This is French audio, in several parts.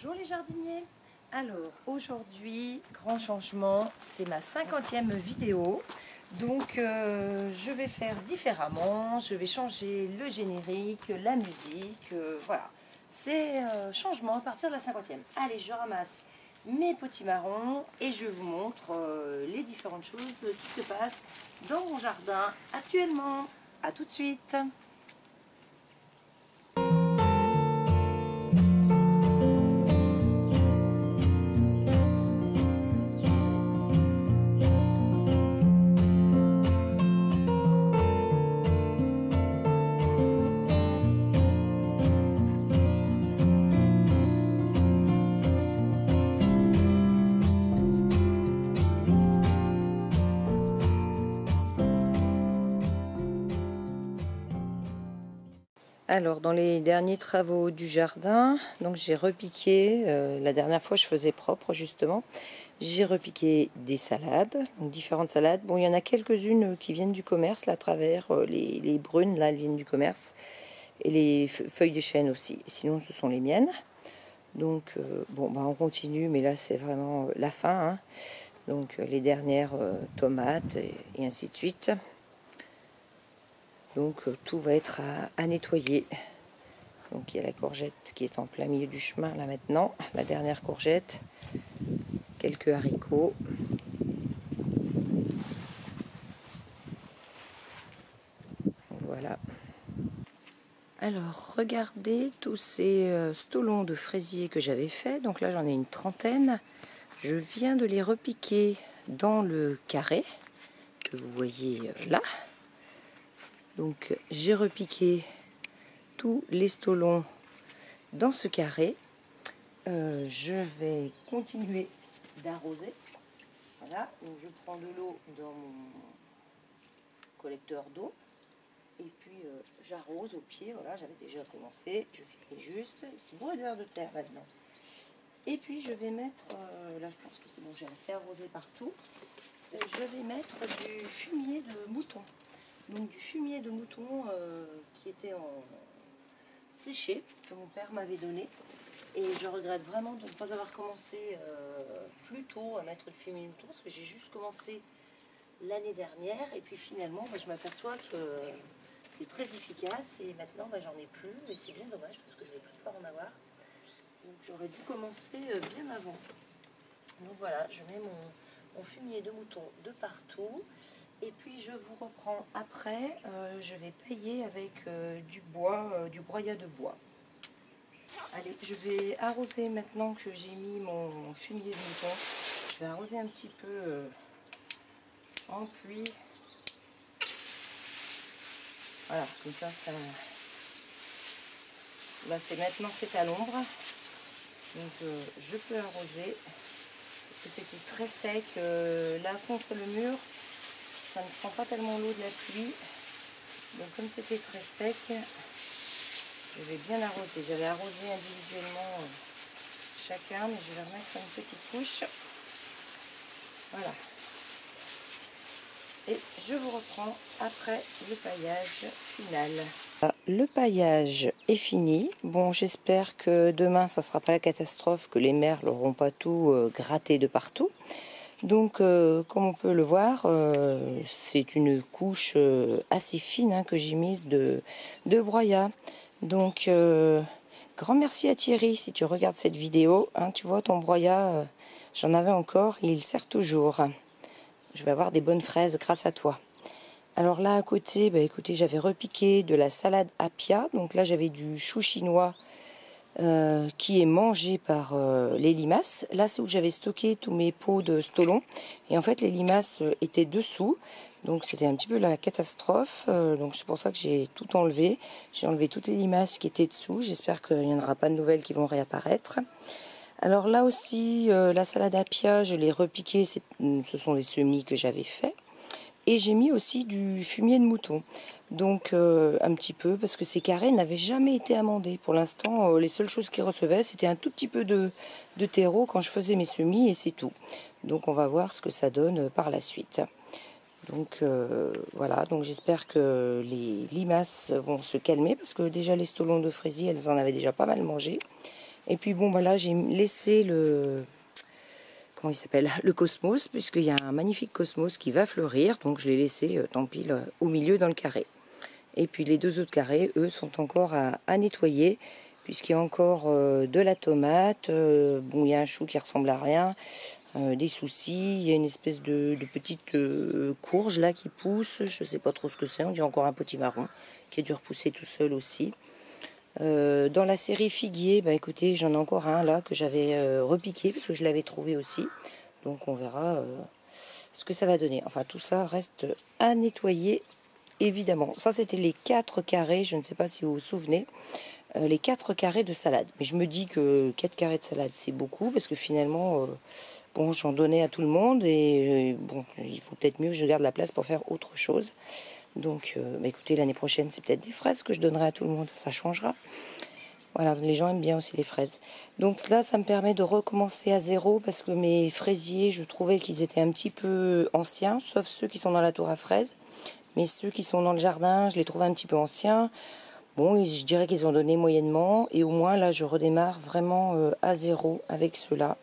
Bonjour les jardiniers. Alors aujourd'hui, grand changement, c'est ma 50e vidéo. Donc je vais faire différemment, je vais changer le générique, la musique, voilà. C'est changement à partir de la 50e. Allez, je ramasse mes potimarrons et je vous montre les différentes choses qui se passent dans mon jardin actuellement. A tout de suite. Alors, dans les derniers travaux du jardin, donc j'ai repiqué, la dernière fois je faisais propre justement, j'ai repiqué des salades, donc différentes salades. Bon, il y en a quelques-unes qui viennent du commerce, là à travers, les brunes, là elles viennent du commerce, et les feuilles de chêne aussi, sinon ce sont les miennes. Donc, bon, bah, on continue, mais là c'est vraiment la fin, hein. Donc les dernières tomates et ainsi de suite. Donc tout va être à nettoyer. Donc il y a la courgette qui est en plein milieu du chemin là maintenant, la dernière courgette, quelques haricots. Voilà. Alors regardez tous ces stolons de fraisier que j'avais fait. Donc là j'en ai une trentaine. Je viens de les repiquer dans le carré que vous voyez là. Donc j'ai repiqué tous les stolons dans ce carré. Je vais continuer d'arroser. Voilà, donc je prends de l'eau dans mon collecteur d'eau et puis j'arrose au pied. Voilà, j'avais déjà commencé, je finis juste. C'est beau de verre de terre maintenant. Et puis je vais mettre, là je pense que c'est bon, j'ai assez arrosé partout. Je vais mettre du fumier de mouton. Donc du fumier de mouton qui était en séché, que mon père m'avait donné. Et je regrette vraiment de ne pas avoir commencé plus tôt à mettre du fumier de mouton, parce que j'ai juste commencé l'année dernière. Et puis finalement, je m'aperçois que c'est très efficace. Et maintenant, j'en ai plus. Et c'est bien dommage, parce que je vais plus pouvoir en avoir. Donc j'aurais dû commencer bien avant. Donc voilà, je mets mon fumier de mouton de partout. Et puis je vous reprends après. Je vais pailler avec du bois, du broyat de bois. Allez, je vais arroser maintenant que j'ai mis mon fumier de mouton. Je vais arroser un petit peu en pluie. Voilà, comme ça, là c'est maintenant c'est à l'ombre. Donc je peux arroser. Parce que c'était très sec. Là contre le mur, ça ne prend pas tellement l'eau de la pluie. Donc comme c'était très sec, je vais bien arroser. J'avais arrosé individuellement chacun, mais je vais remettre une petite couche. Voilà. Et je vous reprends après le paillage final. Le paillage est fini. Bon, j'espère que demain, ça ne sera pas la catastrophe, que les merles n'auront pas tout gratté de partout. Donc, comme on peut le voir, c'est une couche assez fine hein, que j'ai mise de broyat. Donc, grand merci à Thierry si tu regardes cette vidéo. Hein, tu vois, ton broyat, j'en avais encore et il sert toujours. Je vais avoir des bonnes fraises grâce à toi. Alors là, à côté, écoutez, j'avais repiqué de la salade apia. Donc là, j'avais du chou chinois qui est mangé par les limaces. Là, c'est où j'avais stocké tous mes pots de stolon. Et en fait, les limaces étaient dessous. Donc, c'était un petit peu la catastrophe. Donc, c'est pour ça que j'ai tout enlevé. J'ai enlevé toutes les limaces qui étaient dessous. J'espère qu'il n'y en aura pas de nouvelles qui vont réapparaître. Alors là aussi, la salade apia, je l'ai repiquée. Ce sont les semis que j'avais fait. Et j'ai mis aussi du fumier de mouton. Donc un petit peu, parce que ces carrés n'avaient jamais été amendés. Pour l'instant, les seules choses qu'ils recevaient, c'était un tout petit peu de terreau quand je faisais mes semis, et c'est tout. Donc on va voir ce que ça donne par la suite. Donc voilà, donc j'espère que les limaces vont se calmer, parce que déjà les stolons de fraisier, elles en avaient déjà pas mal mangé. Et puis bon, bah là, j'ai laissé le... Comment il s'appelle? Le cosmos, puisqu'il y a un magnifique cosmos qui va fleurir. Donc je l'ai laissé, tant pis, là, au milieu dans le carré. Et puis les deux autres carrés, eux, sont encore à nettoyer, puisqu'il y a encore de la tomate. Bon, il y a un chou qui ressemble à rien. Des soucis, il y a une espèce de petite courge là qui pousse, je sais pas trop ce que c'est, on dirait encore un potimarron qui a dû repousser tout seul aussi. Dans la série figuier, bah écoutez, j'en ai encore un là que j'avais repiqué parce que je l'avais trouvé aussi, donc on verra ce que ça va donner. Enfin, tout ça reste à nettoyer évidemment. Ça, c'était les 4 carrés, je ne sais pas si vous vous souvenez, les 4 carrés de salade. Mais je me dis que 4 carrés de salade c'est beaucoup parce que finalement bon, j'en donnais à tout le monde et bon, il faut peut-être mieux que je garde la place pour faire autre chose. Donc, bah écoutez, l'année prochaine, c'est peut-être des fraises que je donnerai à tout le monde, ça changera. Voilà, les gens aiment bien aussi les fraises. Donc là, ça me permet de recommencer à zéro parce que mes fraisiers, je trouvais qu'ils étaient un petit peu anciens, sauf ceux qui sont dans la tour à fraises. Mais ceux qui sont dans le jardin, je les trouve un petit peu anciens. Bon, je dirais qu'ils ont donné moyennement. Et au moins, là, je redémarre vraiment à zéro avec ceux-là.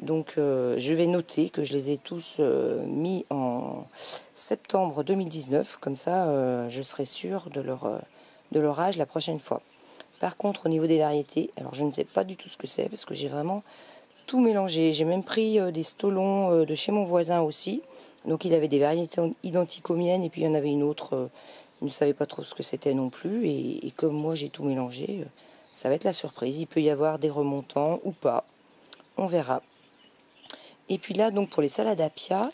Donc je vais noter que je les ai tous mis en septembre 2019, comme ça je serai sûre de leur âge la prochaine fois. Par contre au niveau des variétés, alors je ne sais pas du tout ce que c'est parce que j'ai vraiment tout mélangé. J'ai même pris des stolons de chez mon voisin aussi. Donc il avait des variétés identiques aux miennes et puis il y en avait une autre, il ne savait pas trop ce que c'était non plus. Et comme moi j'ai tout mélangé, ça va être la surprise. Il peut y avoir des remontants ou pas, on verra. Et puis là, donc pour les salades à pia,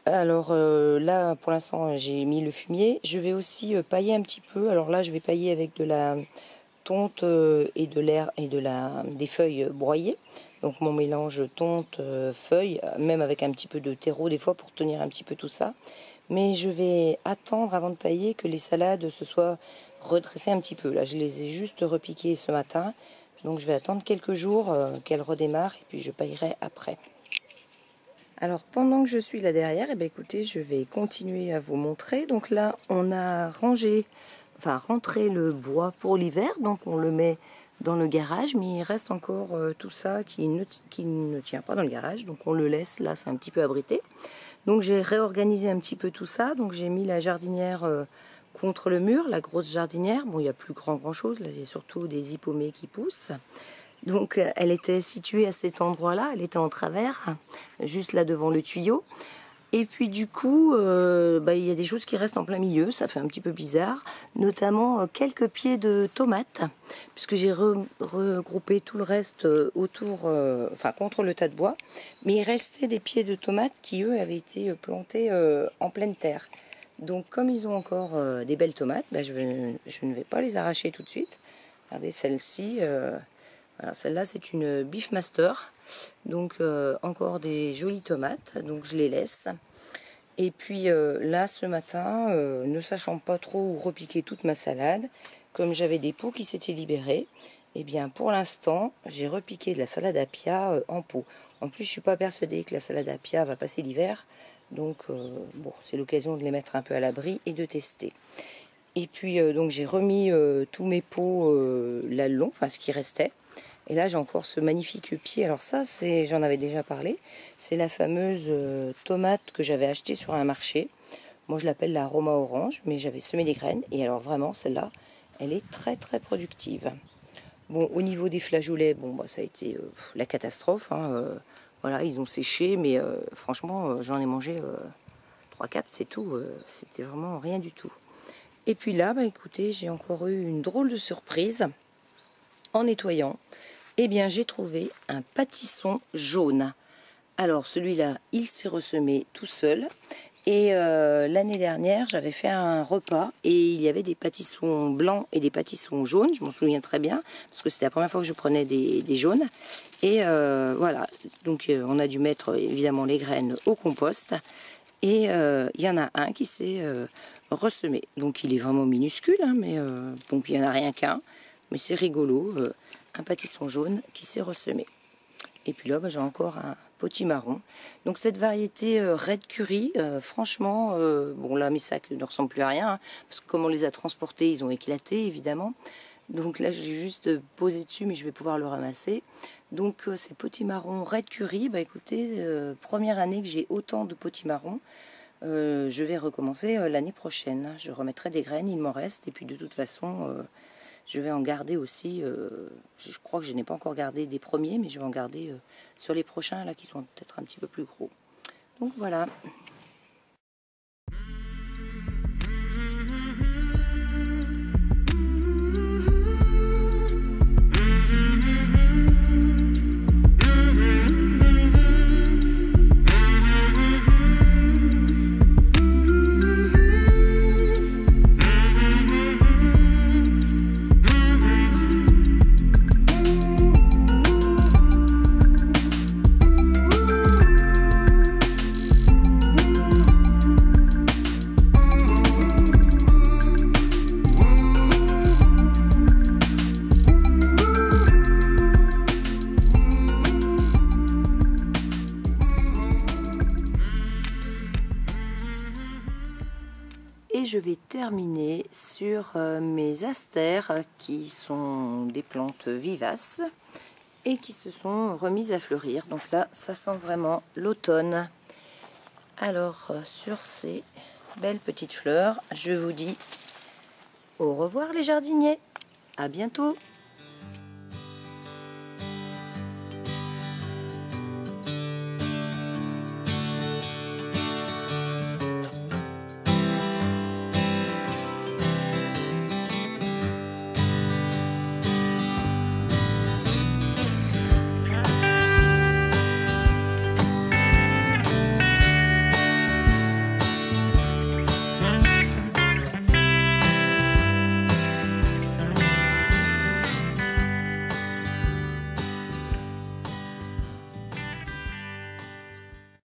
alors là, pour l'instant, j'ai mis le fumier. Je vais aussi pailler un petit peu. Alors là, je vais pailler avec de la tonte et de l'air et des feuilles broyées. Donc mon mélange tonte, feuilles, même avec un petit peu de terreau des fois pour tenir un petit peu tout ça. Mais je vais attendre avant de pailler que les salades se soient redressées un petit peu. Là, je les ai juste repiquées ce matin. Donc je vais attendre quelques jours qu'elles redémarrent et puis je paillerai après. Alors pendant que je suis là derrière, eh bien, écoutez, je vais continuer à vous montrer. Donc là, on a rentré le bois pour l'hiver, donc on le met dans le garage, mais il reste encore tout ça qui ne tient pas dans le garage, donc on le laisse là, c'est un petit peu abrité. Donc j'ai réorganisé un petit peu tout ça, donc j'ai mis la jardinière contre le mur, la grosse jardinière. Bon, il n'y a plus grand chose, là il y a surtout des hippomées qui poussent. Donc elle était située à cet endroit-là, elle était en travers, juste là devant le tuyau. Et puis du coup, il y a des choses qui restent en plein milieu, ça fait un petit peu bizarre, notamment quelques pieds de tomates, puisque j'ai regroupé tout le reste autour, contre le tas de bois, mais il restait des pieds de tomates qui eux avaient été plantés en pleine terre. Donc comme ils ont encore des belles tomates, je ne vais pas les arracher tout de suite. Regardez celle-ci. Alors celle-là c'est une Beefmaster, donc encore des jolies tomates, donc je les laisse. Et puis là ce matin, ne sachant pas trop où repiquer toute ma salade, comme j'avais des pots qui s'étaient libérés, et bien pour l'instant j'ai repiqué de la salade à pia en pot. En plus je suis pas persuadée que la salade à pia va passer l'hiver, donc bon, c'est l'occasion de les mettre un peu à l'abri et de tester. Et puis donc j'ai remis tous mes pots là le long, enfin ce qui restait. Et là j'ai encore ce magnifique pied. Alors ça, j'en avais déjà parlé. C'est la fameuse tomate que j'avais achetée sur un marché. Moi je l'appelle la Roma orange, mais j'avais semé des graines. Et alors vraiment celle-là, elle est très très productive. Bon, au niveau des flageolets, bon ça a été la catastrophe. Voilà, ils ont séché, mais franchement j'en ai mangé 3-4, c'est tout. C'était vraiment rien du tout. Et puis là, écoutez, j'ai encore eu une drôle de surprise en nettoyant. Eh bien, j'ai trouvé un pâtisson jaune. Alors, celui-là, il s'est ressemé tout seul. Et l'année dernière, j'avais fait un repas et il y avait des pâtissons blancs et des pâtissons jaunes. Je m'en souviens très bien parce que c'était la première fois que je prenais des jaunes. Et voilà, donc on a dû mettre évidemment les graines au compost. Et il y en a un qui s'est ressemé. Donc il est vraiment minuscule, mais bon, il n'y en a rien qu'un. Mais c'est rigolo, un pâtisson jaune qui s'est ressemé. Et puis là, j'ai encore un potimarron. Donc cette variété Red Curry, franchement, bon là mes sacs ne ressemblent plus à rien, parce que comme on les a transportés, ils ont éclaté évidemment. Donc là, j'ai juste posé dessus, mais je vais pouvoir le ramasser. Donc ces potimarrons Red Curry, bah écoutez, première année que j'ai autant de potimarrons. Je vais recommencer l'année prochaine. Je remettrai des graines, il m'en reste. Et puis de toute façon, je vais en garder aussi. Je crois que je n'ai pas encore gardé des premiers, mais je vais en garder sur les prochains, là, qui sont peut-être un petit peu plus gros. Donc voilà. Et je vais terminer sur mes astères qui sont des plantes vivaces et qui se sont remises à fleurir. Donc là, ça sent vraiment l'automne. Alors, sur ces belles petites fleurs, je vous dis au revoir les jardiniers. À bientôt.